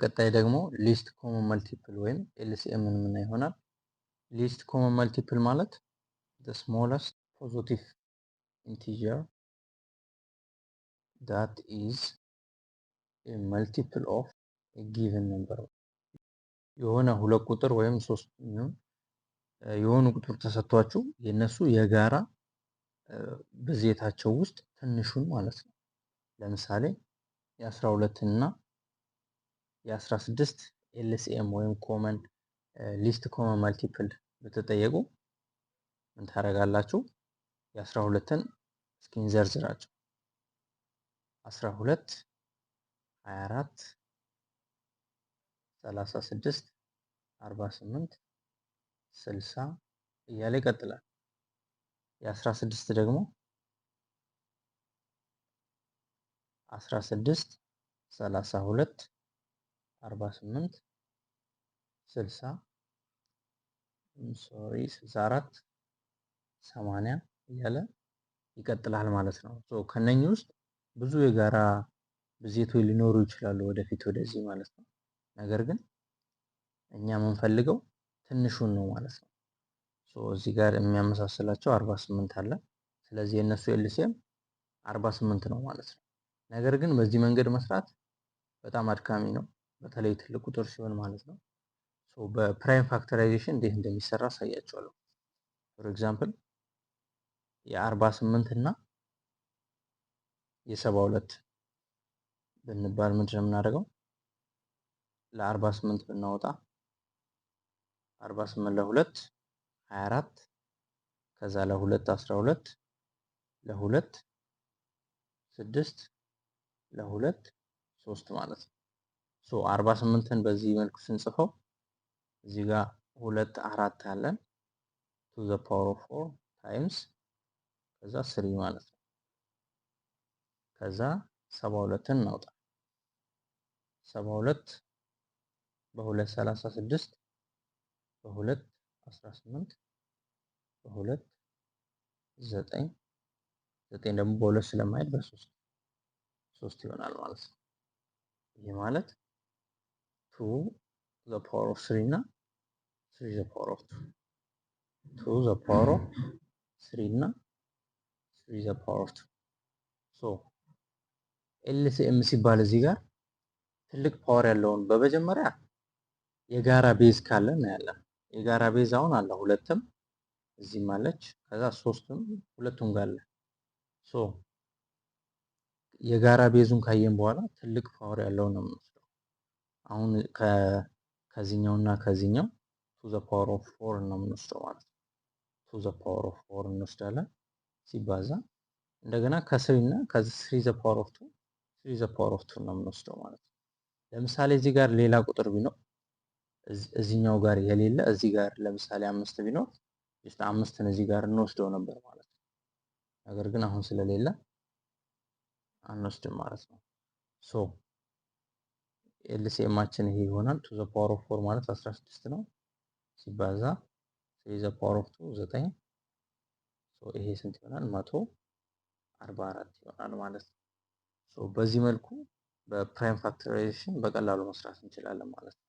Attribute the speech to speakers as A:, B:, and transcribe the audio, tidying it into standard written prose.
A: ቀጣይ ደግሞ ሊስት ኮመን መልቲፕል ወይም ኤልሲኤም ምን ይሆናል? ሊስት ኮመን መልቲፕል ማለት the smallest positive integer that is a multiple of a given number የሆነ ሁለት ቁጥር ወይም ሶስት የሆኑ ቁጥር ተሰጥቷችሁ የነሱ የጋራ ብዜታቸው ውስጥ ትንሹን ማለት ነው። ለምሳሌ የ12 እና የ16 ኤልሲኤም ወይም ኮመን ሊስት ኮመን መልቲፕል ብትጠየቁ ምን ታደርጋላችሁ? የ12ን እስኪ እንዘርዝራቸው። 12 24 36 48 60 እያለ ይቀጥላል። የ16 ደግሞ 16 32 48 60 64 80 እያለ ይቀጥላል ማለት ነው። ከነኚህ ውስጥ ብዙ የጋራ ብዜቶች ሊኖሩ ይችላሉ ወደፊት ወደዚህ ማለት ነው። ነገር ግን እኛ የምንፈልገው ትንሹን ነው ማለት ነው። እዚህ ጋር የሚያመሳስላቸው 48 አለ። ስለዚህ የነሱ ኤልሲኤም 48 ነው ማለት ነው። ነገር ግን በዚህ መንገድ መስራት በጣም አድካሚ ነው፣ በተለይ ትልቅ ቁጥር ሲሆን ማለት ነው። በፕራይም ፋክተራይዜሽን እንዴት እንደሚሰራ አሳያችኋለሁ። ፎር ኤግዛምፕል የ48 እና የ72 ብንባል ምንድን ነው የምናደርገው? ለ48 ብናወጣ 48 ለ2 24 ከዛ ለ2 12 ለ2 6 ለ2 3 ማለት ነው። 48ን በዚህ መልኩ ስንጽፈው እዚህ ጋር 2 4 አለን to the power of 4 times ከዛ 3 ማለት ነው። ከዛ 72ን እናውጣ። 72 በ2 36 በ2 18 በ2 9 9 ደግሞ በ2 ስለማይል በ3 3 ይሆናል ማለት ነው። ይሄ ማለት 2 the power of 3 እና 3 the power of 2 2 the power of 3 እና 3 the power of 2 ኤልሲኤም ሲባል እዚህ ጋር ትልቅ ፓወር ያለውን በመጀመሪያ የጋራ ቤዝ ካለ እናያለን። የጋራ ቤዝ አሁን አለ፣ ሁለትም እዚህም አለች፣ ከዛ ሶስትም ሁለቱም ጋር አለ። የጋራ ቤዙን ካየን በኋላ ትልቅ ፓወር ያለው ነው የምንወስደው። አሁን ከዚህኛውና ከዚህኛው to the power of 4 ነው የምንወስደው ማለት ነው። to the power of 4 እንወስዳለን ሲባዛ እንደገና ከ3 እና ከ3 the power of 2 3 the power of 2 ነው የምንወስደው ማለት ነው። ለምሳሌ እዚህ ጋር ሌላ ቁጥር ቢኖር እዚህኛው ጋር የሌለ እዚህ ጋር ለምሳሌ 5 ቢኖር just 5ን እዚህ ጋር እንወስደው ነበር ማለት ነው። ነገር ግን አሁን ስለሌለ አንወስድም ማለት ነው። ኤልሲኤማችን ይሄ ይሆናል። to the power of 4 ማለት 16 ነው ሲባዛ 3 the power of 2 9 ይሄ ስንት ይሆናል? 144 ይሆናል ማለት ነው። በዚህ መልኩ በፕራይም ፋክተራይዜሽን በቀላሉ መስራት እንችላለን ማለት ነው።